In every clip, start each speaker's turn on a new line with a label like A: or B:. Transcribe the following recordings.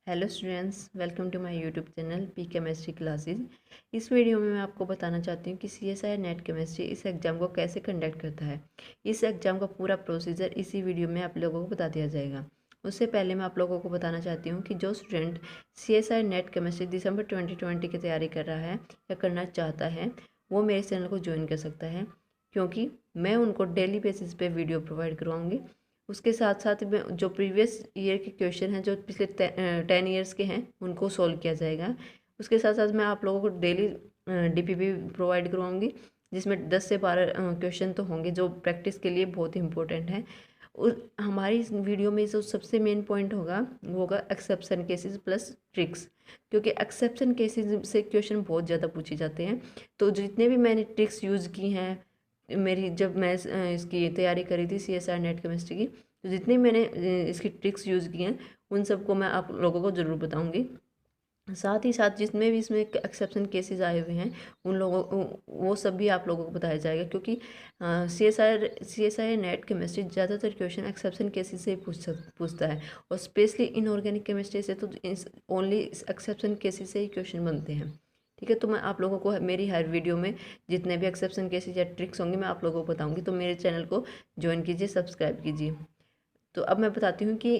A: Hello students, welcome to my YouTube channel P chemistry classes. इस video में मैं आपको बताना चाहती हूँ कि CSIR नेट केमिस्ट्री इस एग्ज़ाम को कैसे कंडक्ट करता है। इस एग्ज़ाम का पूरा प्रोसीजर इसी वीडियो में आप लोगों को बता दिया जाएगा। उससे पहले मैं आप लोगों को बताना चाहती हूँ कि जो स्टूडेंट CSIR नेट केमिस्ट्री दिसंबर 2020 की तैयारी कर रहा है या करना चाहता है, वो मेरे चैनल को ज्वाइन कर सकता है, क्योंकि मैं उनको डेली बेसिस पे वीडियो प्रोवाइड करवाऊँगी। उसके साथ साथ में जो प्रीवियस ईयर के क्वेश्चन हैं, जो पिछले 10 ईयर्स के हैं, उनको सॉल्व किया जाएगा। उसके साथ साथ मैं आप लोगों को डेली DPP प्रोवाइड करवाऊंगी, जिसमें 10 से 12 क्वेश्चन तो होंगे जो प्रैक्टिस के लिए बहुत इंपॉर्टेंट हैं। हमारी इस वीडियो में जो सबसे मेन पॉइंट होगा वो होगा एक्सेप्शन केसेस प्लस ट्रिक्स, क्योंकि एक्सेप्शन केसेस से क्वेश्चन बहुत ज़्यादा पूछे जाते हैं। तो जितने भी मैंने ट्रिक्स यूज़ की हैं मेरी, जब मैं इसकी तैयारी करी थी CSIR नेट केमिस्ट्री की, तो जितनी मैंने इसकी ट्रिक्स यूज़ की हैं उन सबको मैं आप लोगों को ज़रूर बताऊंगी। साथ ही साथ जितने भी इसमें एक्सेप्शन केसेस आए हुए हैं उन लोगों वो सब भी आप लोगों को बताया जाएगा, क्योंकि CSIR नेट केमिस्ट्री ज़्यादातर क्वेश्चन एक्सेप्शन केसेस से ही पूछता है, और स्पेशली इनऑर्गेनिक केमिस्ट्री से तो ओनली एक्सेप्शन केसेस से ही क्वेश्चन बनते हैं। ठीक है, तो मैं आप लोगों को मेरी हर वीडियो में जितने भी एक्सेप्शन केसेस या ट्रिक्स होंगे मैं आप लोगों को बताऊंगी। तो मेरे चैनल को ज्वाइन कीजिए, सब्सक्राइब कीजिए। तो अब मैं बताती हूँ कि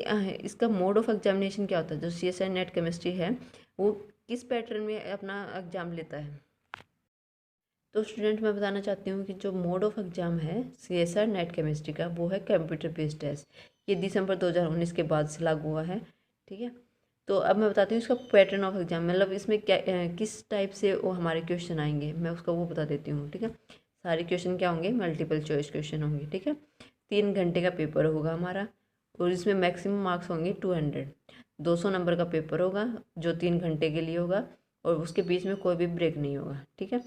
A: इसका मोड ऑफ एग्जामिनेशन क्या होता है। जो CSIR नेट केमिस्ट्री है वो किस पैटर्न में अपना एग्ज़ाम लेता है। तो स्टूडेंट, मैं बताना चाहती हूँ कि जो मोड ऑफ एग्ज़ाम है CSIR नेट केमिस्ट्री का, वो है कंप्यूटर बेस्ड टेस्ट। ये दिसंबर 2019 के बाद से लागू हुआ है। ठीक है, तो अब मैं बताती हूँ इसका पैटर्न ऑफ एग्ज़ाम, मतलब इसमें क्या किस टाइप से वो हमारे क्वेश्चन आएंगे, मैं उसका वो बता देती हूँ। ठीक है, सारे क्वेश्चन क्या होंगे, मल्टीपल चॉइस क्वेश्चन होंगे। ठीक है, 3 घंटे का पेपर होगा हमारा, और इसमें मैक्सिमम मार्क्स होंगे 200। 200 नंबर का पेपर होगा जो 3 घंटे के लिए होगा, और उसके बीच में कोई भी ब्रेक नहीं होगा। ठीक है,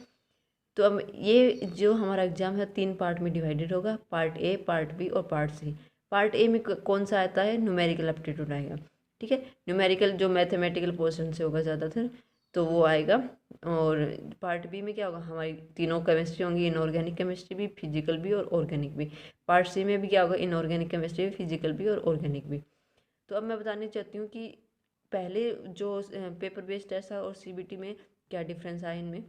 A: तो अब ये जो हमारा एग्ज़ाम है 3 पार्ट में डिवाइडेड होगा, पार्ट ए, पार्ट बी और पार्ट सी। पार्ट ए में कौन सा आता है, न्यूमेरिकल एप्टीट्यूड आएगा। ठीक है, न्यूमेरिकल जो मैथमेटिकल पोर्शन से होगा ज़्यादातर, तो वो आएगा। और पार्ट बी में क्या होगा, हमारी तीनों केमिस्ट्री होंगी, इनऑर्गेनिक केमिस्ट्री भी, फिजिकल भी और ऑर्गेनिक भी। पार्ट सी में भी क्या होगा, इनऑर्गेनिक केमिस्ट्री भी, फिजिकल भी और ऑर्गेनिक भी। तो अब मैं बताना चाहती हूँ कि पहले जो पेपर बेस्ड टेस्ट था और CBT में क्या डिफरेंस आया इनमें।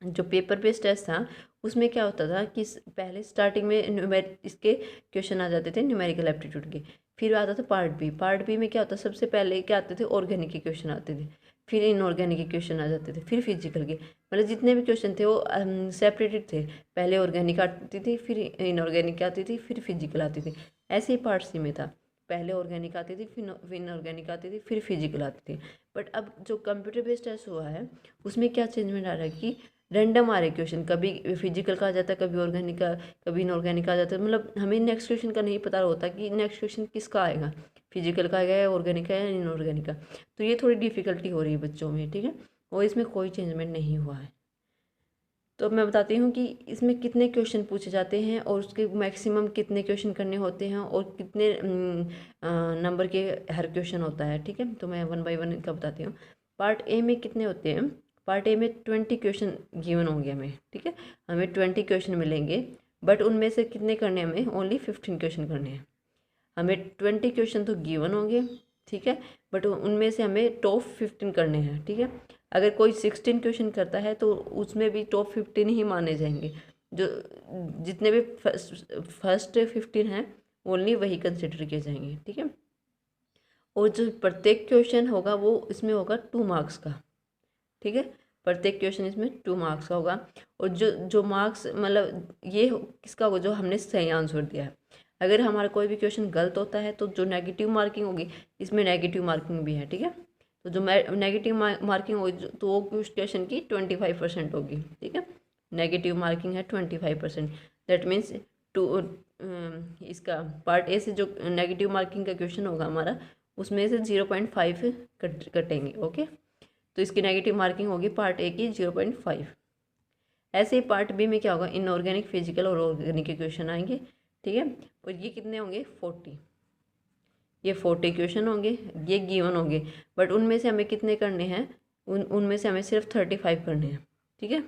A: जो पेपर बेस्ड टेस्ट था उसमें क्या होता था कि पहले स्टार्टिंग में इसके क्वेश्चन आ जाते थे न्यूमेरिकल एप्टीट्यूड के। फिर आता था पार्ट बी। पार्ट बी में क्या होता, सबसे पहले क्या आते थे, ऑर्गेनिक के क्वेश्चन आते थे, फिर इनऑर्गेनिक के क्वेश्चन आ जाते थे, फिर फिजिकल के। मतलब जितने भी क्वेश्चन थे वो सेपरेटेड थे। पहले ऑर्गेनिक आती थी, फिर इनऑर्गेनिक आती थी, फिर फिजिकल आती थी। ऐसे ही पार्ट सी में था, पहले ऑर्गेनिक आती थी, फिर इनऑर्गेनिक आती थी, फिर फिजिकल आती थी। बट अब जो कंप्यूटर बेस्ड टेस्ट हुआ है उसमें क्या चेंजमेंट आ रहा है कि रैंडम आ रहे क्वेश्चन, कभी फिजिकल का आ जाता है, कभी ऑर्गेनिक का, कभी इनऑर्गेनिक आ जाता है। मतलब हमें नेक्स्ट क्वेश्चन का नहीं पता होता कि नेक्स्ट क्वेश्चन किसका आएगा, फिजिकल का आएगा या ऑर्गेनिक का या इनऑर्गेनिक का। तो ये थोड़ी डिफिकल्टी हो रही है बच्चों में। ठीक है, और इसमें कोई चेंजमेंट नहीं हुआ है। तो अब मैं बताती हूँ कि इसमें कितने क्वेश्चन पूछे जाते हैं और उसके मैक्सिमम कितने क्वेश्चन करने होते हैं और कितने नंबर के हर क्वेश्चन होता है। ठीक है, तो मैं 1 बाय 1 इनका बताती हूँ। पार्ट ए में कितने होते हैं, पार्ट ए में 20 क्वेश्चन गिवन होंगे हमें। ठीक है, हमें 20 क्वेश्चन मिलेंगे, बट उनमें से कितने करने हैं, हमें ओनली 15 क्वेश्चन करने हैं। हमें 20 क्वेश्चन तो गिवन होंगे, ठीक है, बट उनमें से हमें टॉप 15 करने हैं। ठीक है, अगर कोई 16 क्वेश्चन करता है तो उसमें भी टॉप 15 ही माने जाएंगे। जो जितने भी फर्स्ट 15 हैं ओनली वही कंसिडर किए जाएंगे। ठीक है, और जो प्रत्येक क्वेश्चन होगा वो इसमें होगा 2 मार्क्स का। ठीक है, प्रत्येक क्वेश्चन इसमें 2 मार्क्स का होगा। और जो जो मार्क्स, मतलब ये किसका होगा, जो हमने सही आंसर दिया है। अगर हमारा कोई भी क्वेश्चन गलत होता है तो जो नेगेटिव मार्किंग होगी, इसमें नेगेटिव मार्किंग भी है। ठीक है, तो जो नेगेटिव मार्किंग होगी तो वो उस क्वेश्चन की 25% होगी। ठीक है, नेगेटिव मार्किंग है 25%। दैट मीन्स टू इसका पार्ट ए से जो नेगेटिव मार्किंग का क्वेश्चन होगा हमारा, उसमें से 0.5 कटेंगे। ओके, तो इसकी नेगेटिव मार्किंग होगी पार्ट ए की 0.5। ऐसे ही पार्ट बी में क्या होगा, इनऑर्गेनिक, फिजिकल और ऑर्गेनिक के क्वेश्चन आएंगे। ठीक है, और ये कितने होंगे, 40। ये 40 क्वेश्चन होंगे, ये गिवन होंगे, बट उनमें से हमें कितने करने हैं, उनमें से हमें सिर्फ 35 करने हैं। ठीक है,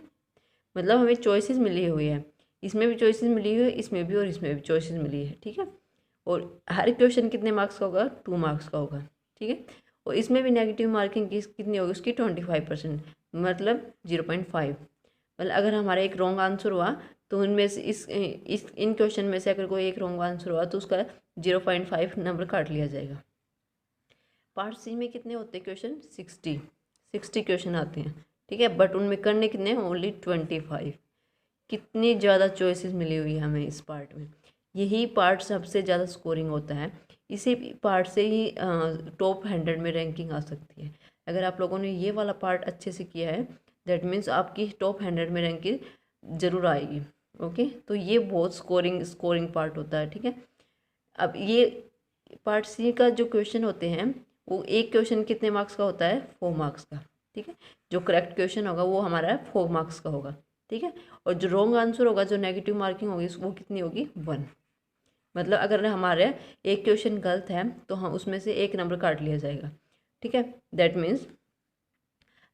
A: मतलब हमें चॉइसेस मिली हुई है, इसमें भी चॉइसेस मिली हुई है, इसमें भी और इसमें भी चॉइसेस मिली है। ठीक है, और हर क्वेश्चन कितने मार्क्स का होगा, 2 मार्क्स का होगा। ठीक है, और इसमें भी नेगेटिव मार्किंग कितनी होगी उसकी 25%, मतलब 0.5। मतलब अगर हमारा एक रॉन्ग आंसर हुआ तो उनमें से इस इन क्वेश्चन में से अगर कोई एक रॉन्ग आंसर हुआ तो उसका 0.5 नंबर काट लिया जाएगा। पार्ट सी में कितने होते हैं क्वेश्चन? 60 क्वेश्चन आते हैं, ठीक है, बट उनमें करने कितने? ओनली 25। कितनी ज़्यादा चॉइसेस मिली हुई है हमें इस पार्ट में। यही पार्ट सबसे ज़्यादा स्कोरिंग होता है, इसी पार्ट से ही टॉप 100 में रैंकिंग आ सकती है। अगर आप लोगों ने ये वाला पार्ट अच्छे से किया है दैट मीन्स आपकी टॉप 100 में रैंकिंग ज़रूर आएगी। ओके, तो ये बहुत स्कोरिंग पार्ट होता है, ठीक है। अब ये पार्ट सी का जो क्वेश्चन होते हैं वो एक क्वेश्चन कितने मार्क्स का होता है? 4 मार्क्स का, ठीक है। जो करेक्ट क्वेश्चन होगा वो हमारा 4 मार्क्स का होगा, ठीक है। और जो रॉन्ग आंसर होगा, जो नेगेटिव मार्किंग होगी, वो कितनी होगी? 1। मतलब अगर हमारे एक क्वेश्चन गलत है तो हम उसमें से एक नंबर काट लिया जाएगा, ठीक है। दैट मीन्स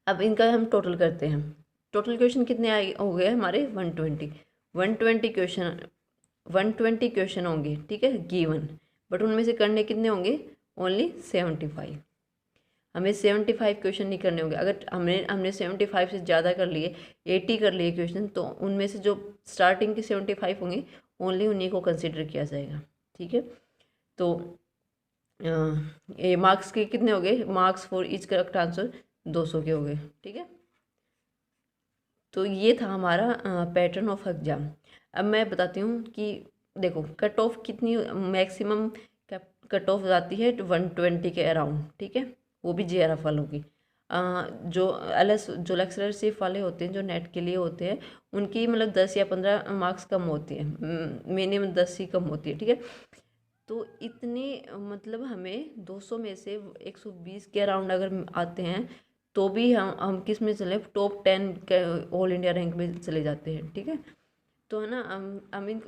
A: अब इनका हम टोटल करते हैं। टोटल क्वेश्चन कितने आए हो गए हमारे? 120 क्वेश्चन होंगे, ठीक है, गिवन। बट उनमें से करने कितने होंगे? ओनली 75। हमें 75 क्वेश्चन नहीं करने होंगे। अगर हमने 75 से ज़्यादा कर लिए, 80 कर लिए क्वेश्चन, तो उनमें से जो स्टार्टिंग के 75 होंगे ओनली उन्हीं को कंसिडर किया जाएगा, ठीक है। तो ये मार्क्स के कितने हो गए? Marks for each correct answer 200 के हो गए, ठीक है। तो ये था हमारा पैटर्न ऑफ एग्जाम। अब मैं बताती हूँ कि देखो कट ऑफ कितनी मैक्सिमम कट ऑफ जाती है 120 के अराउंड, ठीक है, वो भी JRF वालों की। जो LS जो लेक्चरशिप वाले होते हैं, जो नेट के लिए होते हैं, उनकी मतलब 10 या 15 मार्क्स कम होती है, मिनिमम 10 ही कम होती है, ठीक है। तो इतने मतलब हमें 200 में से 120 के अराउंड अगर आते हैं तो भी हम किस में चले? टॉप 10 के ऑल इंडिया रैंक में चले जाते हैं, ठीक है। तो है ना, आई मीन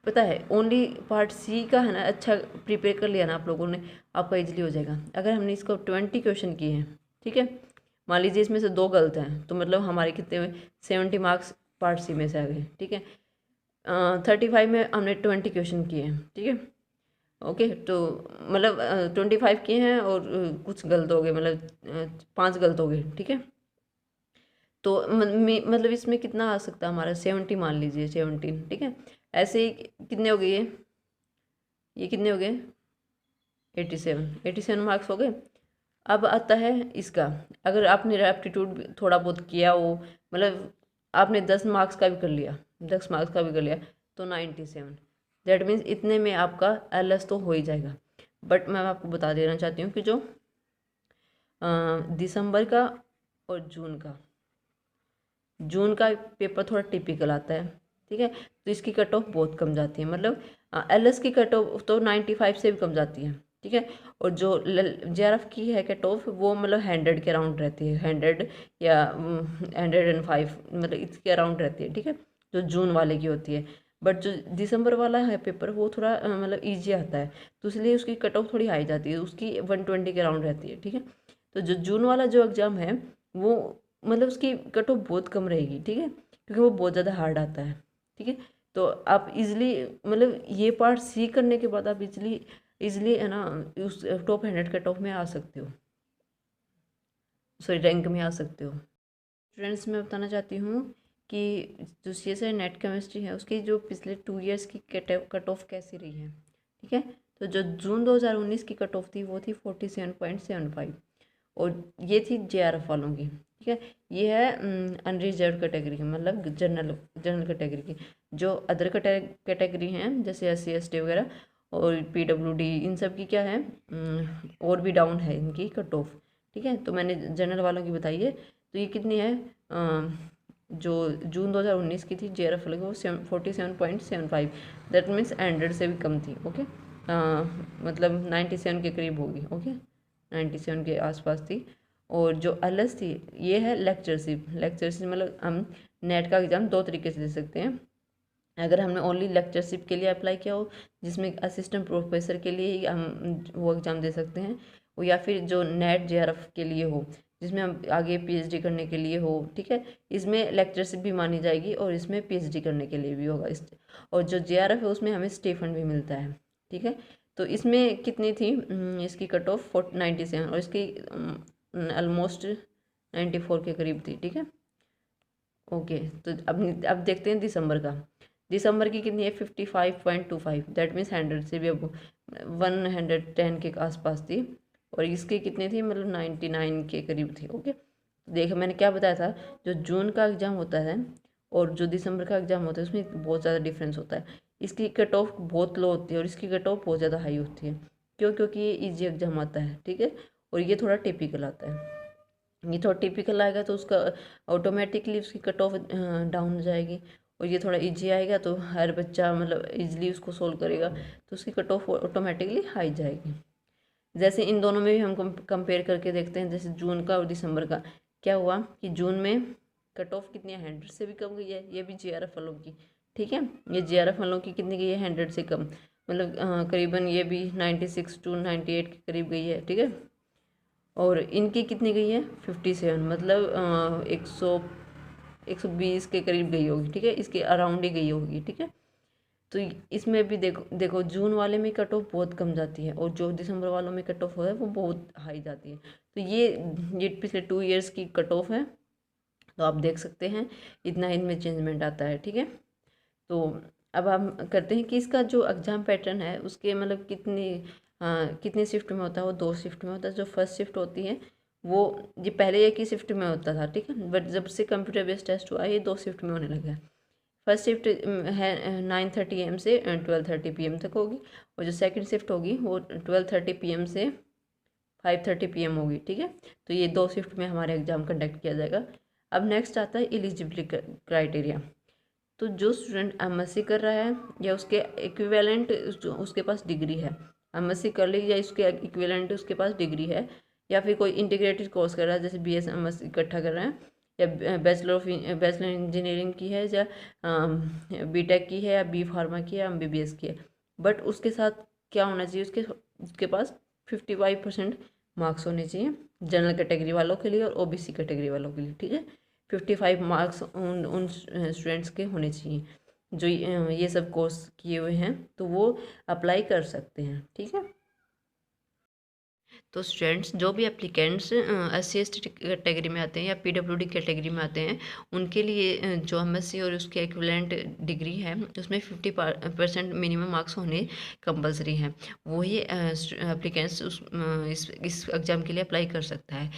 A: पता है, ओनली पार्ट सी का है ना, अच्छा प्रिपेयर कर लिया ना आप लोगों ने, आपका इजीली हो जाएगा। अगर हमने इसको 20 क्वेश्चन किए हैं, ठीक है, मान लीजिए इसमें से 2 गलत हैं, तो मतलब हमारे कितने हुए? 70 मार्क्स पार्ट सी में से आ गए, ठीक है। 35 में हमने 20 क्वेश्चन किए हैं, ठीक है। ओके, तो मतलब 25 किए हैं और कुछ गलत हो गए, मतलब 5 गलत हो गए, ठीक है। तो मतलब इसमें कितना आ सकता है हमारा? 70 मान लीजिए, 17, ठीक है। ऐसे ही कितने हो गए ये कितने हो गए? 87 मार्क्स हो गए। अब आता है इसका, अगर आपने एप्टीट्यूड थोड़ा बहुत किया हो, मतलब आपने 10 मार्क्स का भी कर लिया, 10 मार्क्स का भी कर लिया, तो 97। दैट मीन्स इतने में आपका LS तो हो ही जाएगा। बट मैं आपको बता देना चाहती हूँ कि जो दिसंबर का और जून का पेपर थोड़ा टिपिकल आता है, ठीक है। तो इसकी कट ऑफ बहुत कम जाती है, मतलब LS की कट ऑफ तो 95 से भी कम जाती है, ठीक है। और जो JRF की है कट ऑफ, वो मतलब 100 के अराउंड रहती है, 100 या 105, मतलब इसके अराउंड रहती है, ठीक है, जो जून वाले की होती है। बट जो दिसंबर वाला है पेपर, वो थोड़ा मतलब ईजी आता है, तो इसलिए उसकी कट ऑफ थोड़ी हाई जाती है, उसकी 120 के अराउंड रहती है, ठीक है। तो जो जून वाला जो एग्ज़ाम है वो मतलब उसकी कट ऑफ बहुत कम रहेगी, ठीक है, क्योंकि वो बहुत ज़्यादा हार्ड आता है, ठीक है। तो आप इजीली मतलब ये पार्ट सी करने के बाद आप इजीली है ना उस टॉप 100 कट ऑफ में आ सकते हो, सॉरी रैंक में आ सकते हो। स्टूडेंट्स, मैं बताना चाहती हूँ कि जो CSI नेट केमिस्ट्री है उसकी जो पिछले 2 ईयर्स की कट ऑफ कैसी रही है, ठीक है। तो जो जून 2019 की कट ऑफ थी वो थी 47.75, और ये थी JRF वालों की, ठीक है। ये है अनरिजर्व कैटेगरी की, मतलब जनरल कैटेगरी की। जो अदर कैटेगरी हैं जैसे SC ST वगैरह और PWD, इन सब की क्या है, और भी डाउन है इनकी कट ऑफ, ठीक है। तो मैंने जनरल वालों की बताई है। तो ये कितनी है? जो जून 2019 की थी JRF वालों की, वो 47.75, दैट मीन्स 100 से भी कम थी, ओके। मतलब 97 के करीब होगी, ओके, 97 के आसपास थी। और जो LS थी, ये है लेक्चरशिप मतलब हम नेट का एग्ज़ाम 2 तरीके से दे सकते हैं। अगर हमने ओनली लेक्चरशिप के लिए अप्लाई किया हो, जिसमें असिस्टेंट प्रोफेसर के लिए ही हम वो एग्ज़ाम दे सकते हैं, वो या फिर जो नेट JRF के लिए हो, जिसमें हम आगे PhD करने के लिए हो, ठीक है। इसमें लेक्चरशिप भी मानी जाएगी और इसमें PhD करने के लिए भी होगा। और जो JRF है उसमें हमें स्टीफंड भी मिलता है, ठीक है। तो इसमें कितनी थी इसकी कट ऑफ 97 और इसकी ऑलमोस्ट 94 के करीब थी। ठीक है, ओके। तो अब देखते हैं दिसंबर की कितनी है 55.25, दैट मीन्स 100 से भी अब 110 के आसपास थी। और इसकी कितनी थी मतलब 99 के करीब थी। ओके, देखो मैंने क्या बताया था, जो जून का एग्ज़ाम होता है और जो दिसंबर का एग्ज़ाम होता है उसमें बहुत ज़्यादा डिफरेंस होता है। इसकी कट ऑफ बहुत लो होती है और इसकी कट ऑफ बहुत ज़्यादा हाई होती है। क्यों? क्योंकि ये ईजी एग्ज़ाम आता है। ठीक है, और ये थोड़ा टिपिकल आता है। ये थोड़ा टिपिकल आएगा तो उसका ऑटोमेटिकली उसकी कट ऑफ डाउन हो जाएगी। और ये थोड़ा इजी आएगा तो हर बच्चा मतलब इजीली उसको सोल्व करेगा, तो उसकी कट ऑफ ऑटोमेटिकली हाई जाएगी। जैसे इन दोनों में भी हम कंपेयर करके देखते हैं, जैसे जून का और दिसंबर का क्या हुआ कि जून में कट ऑफ कितनी है 100 से भी कम गई है, ये भी जीआरएफ वालों की। ठीक है, ये जीआरएफ वालों की कितनी गई है 100 से कम, मतलब करीबन ये भी 96 to 98 के करीब गई है। ठीक है, और इनकी कितनी गई है 57, मतलब 120 के करीब गई होगी। ठीक है, इसके अराउंड ही गई होगी। ठीक है, तो इसमें भी देखो जून वाले में कट ऑफ बहुत कम जाती है और जो दिसंबर वालों में कट ऑफ है वो बहुत हाई जाती है। तो ये पिछले 2 ईयर्स की कट ऑफ है, तो आप देख सकते हैं इतना इनमें चेंजमेंट आता है। ठीक है, तो अब हम करते हैं कि इसका जो एग्ज़ाम पैटर्न है उसके मतलब कितनी शिफ्ट में होता है। वो 2 शिफ्ट में होता है। जो फर्स्ट शिफ्ट होती है वो ये पहले एक ही शिफ्ट में होता था। ठीक है, बट जब से कंप्यूटर बेस्ड टेस्ट हुआ ये 2 शिफ्ट में होने लगा है। फर्स्ट शिफ्ट है 9:30 AM से 12:30 PM तक होगी, और जो सेकंड शिफ्ट होगी वो 12:30 PM से 5:30 PM होगी। ठीक है, तो ये 2 शिफ्ट में हमारे एग्ज़ाम कंडक्ट किया जाएगा। अब नेक्स्ट आता है एलिजिबिलिटी क्राइटेरिया। तो जो स्टूडेंट एमएससी कर रहा है या उसके इक्विवेलेंट उसके पास डिग्री है, एमएससी कर ली या उसके इक्विवेलेंट उसके पास डिग्री है, या फिर कोई इंटीग्रेटेड कोर्स कर रहा है जैसे BS MS इकट्ठा कर रहे हैं, या बैचलर इंजीनियरिंग की है, या बीटेक की है, या बी फार्मा की है, या MBBS की है, बट उसके साथ क्या होना चाहिए, उसके पास 55% मार्क्स होने चाहिए जनरल कैटेगरी वालों के लिए और OBC कैटेगरी वालों के लिए। ठीक है, 55 मार्क्स उन स्टूडेंट्स के होने चाहिए जो ये सब कोर्स किए हुए हैं, तो वो अप्लाई कर सकते हैं। ठीक है, तो स्टूडेंट्स जो भी एप्लीकेंट्स SC ST कैटेगरी में आते हैं या PWD कैटेगरी में आते हैं, उनके लिए जो MSc और उसके इक्विवेलेंट डिग्री है उसमें 50% मिनिमम मार्क्स होने कंपलसरी हैं। वही एप्लीकेंट्स इस एग्ज़ाम के लिए अप्लाई कर सकता है।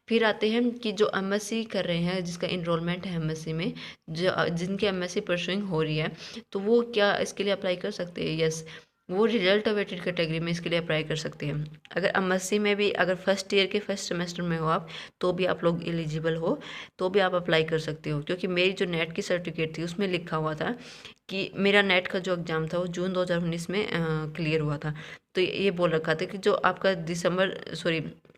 A: फिर आते हैं कि जो MSc कर रहे हैं, जिसका इनरोलमेंट है MSc में, जो जिनकी MSc परसुइंग हो रही है, तो वो क्या इसके लिए अप्लाई कर सकते हैं? यस, वो रिजल्ट अवेटेड कैटेगरी में इसके लिए अप्लाई कर सकते हैं। अगर MSc में भी अगर फर्स्ट ईयर के फर्स्ट सेमेस्टर में हो आप, तो भी आप लोग एलिजिबल हो, तो भी आप अप्लाई कर सकते हो। क्योंकि मेरी जो नेट की सर्टिफिकेट थी उसमें लिखा हुआ था कि मेरा नेट का जो एग्ज़ाम था वो जून 2019 में क्लियर हुआ था। तो ये बोल रखा था कि जो आपका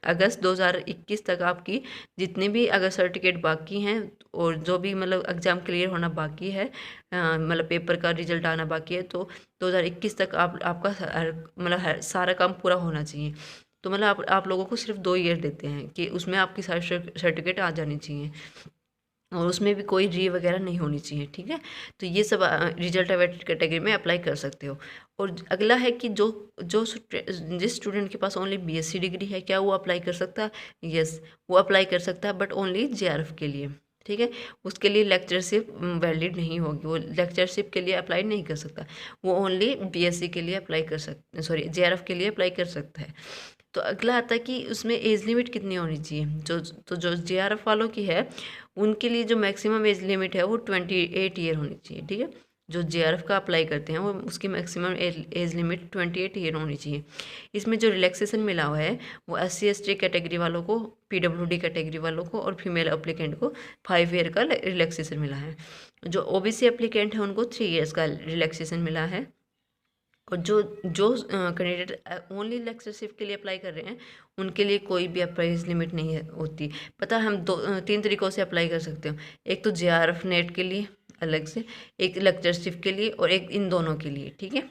A: अगस्त 2021 तक आपकी जितनी भी अगर सर्टिफिकेट बाकी हैं और जो भी मतलब एग्ज़ाम क्लियर होना बाकी है, मतलब पेपर का रिजल्ट आना बाकी है, तो 2021 तक आपका मतलब सारा काम पूरा होना चाहिए। तो मतलब आप लोगों को सिर्फ 2 ईयर देते हैं कि उसमें आपकी सारी सर्टिफिकेट आ जानी चाहिए और उसमें भी कोई री वगैरह नहीं होनी चाहिए। ठीक है, तो ये सब रिजल्ट अवेटेड कैटेगरी में अप्लाई कर सकते हो। और अगला है कि जिस स्टूडेंट के पास ओनली BSc डिग्री है, क्या वो अप्लाई कर सकता है? यस, वो अप्लाई कर सकता है, बट ओनली JRF के लिए। ठीक है, उसके लिए लेक्चरशिप वैलिड नहीं होगी, वो लेक्चरशिप के लिए अप्लाई नहीं कर सकता, वो ओनली BSc के लिए अप्लाई कर सकता, JRF के लिए अप्लाई कर सकता है। तो अगला आता है कि उसमें एज लिमिट कितनी होनी चाहिए। जो JRF वालों की है उनके लिए जो मैक्सिमम एज लिमिट है वो 28 ईयर होनी चाहिए। ठीक है, जो JRF का अप्लाई करते हैं वो उसकी मैक्सिमम एज लिमिट 28 ईयर होनी चाहिए। इसमें जो रिलैक्सेशन मिला हुआ है वो SC ST कैटेगरी वालों को, PWD कैटेगरी वालों को और फीमेल एप्लीकेंट को 5 ईयर का रिलैक्सेशन मिला है। जो OBC एप्लीकेंट है उनको 3 ईयर्स का रिलैक्सेशन मिला है। और जो जो कैंडिडेट ओनली लेक्चरशिप के लिए अप्लाई कर रहे हैं उनके लिए कोई भी एज लिमिट नहीं होती। पता है, हम 3 तरीक़ों से अप्लाई कर सकते हो। एक तो JRF नेट के लिए, अलग से, एक लेक्चरशिप के लिए और एक इन दोनों के लिए, ठीक है।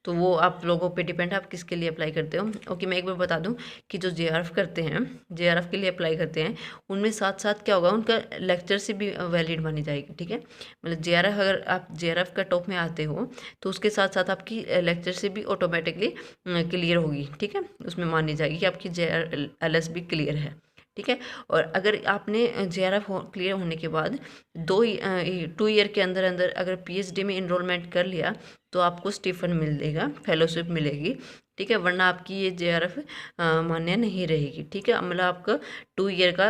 A: तो वो आप लोगों पे डिपेंड है आप किसके लिए अप्लाई करते हो। ओके, मैं एक बार बता दूं कि जो जेआरएफ करते हैं, जेआरएफ के लिए अप्लाई करते हैं, उनमें साथ साथ क्या होगा, उनका लेक्चरशिप भी वैलिड मानी जाएगी, ठीक है। मतलब जेआरएफ, अगर आप जेआरएफ का टॉप में आते हो तो उसके साथ साथ आपकी लेक्चरशिप भी ऑटोमेटिकली क्लियर होगी, ठीक है। उसमें मानी जाएगी कि आपकी JRLS भी क्लियर है, ठीक है। और अगर आपने JRF क्लियर होने के बाद 2 ईयर के अंदर अंदर अगर PhD में इनरोलमेंट कर लिया तो आपको स्टीफन मिलेगा, फेलोशिप मिलेगी, ठीक है। वरना आपकी ये JRF मान्य नहीं रहेगी, ठीक है। मतलब आपका 2 ईयर का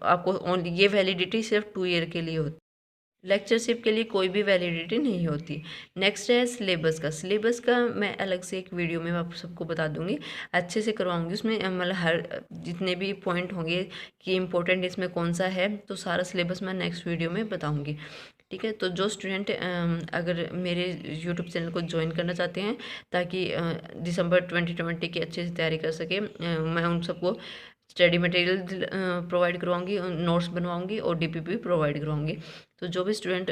A: आपको ओनली ये वैलिडिटी सिर्फ 2 ईयर के लिए होती है, लेक्चरशिप के लिए कोई भी वैलिडिटी नहीं होती। नेक्स्ट है सिलेबस का। सिलेबस का मैं अलग से एक वीडियो में आप सबको बता दूंगी, अच्छे से करवाऊंगी। उसमें मतलब हर जितने भी पॉइंट होंगे कि इम्पोर्टेंट इसमें कौन सा है, तो सारा सिलेबस मैं नेक्स्ट वीडियो में बताऊंगी, ठीक है। तो जो स्टूडेंट अगर मेरे यूट्यूब चैनल को ज्वाइन करना चाहते हैं ताकि दिसंबर 2020 की अच्छे से तैयारी कर सके, मैं उन सबको स्टडी मटेरियल प्रोवाइड करवाऊंगी, नोट्स बनवाऊंगी और DPP प्रोवाइड करवाऊंगी। तो जो भी स्टूडेंट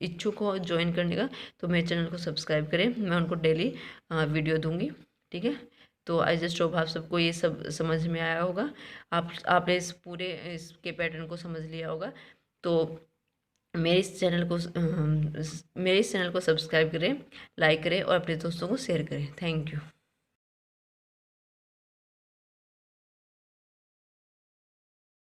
A: इच्छुक हो ज्वाइन करने का तो मेरे चैनल को सब्सक्राइब करें, मैं उनको डेली वीडियो दूंगी, ठीक है। तो आई जस्ट होप आप सबको ये सब समझ में आया होगा, आपने इस पूरे इसके पैटर्न को समझ लिया होगा। तो मेरे इस चैनल को सब्सक्राइब करें, लाइक करें और अपने दोस्तों को शेयर करें। Thank you.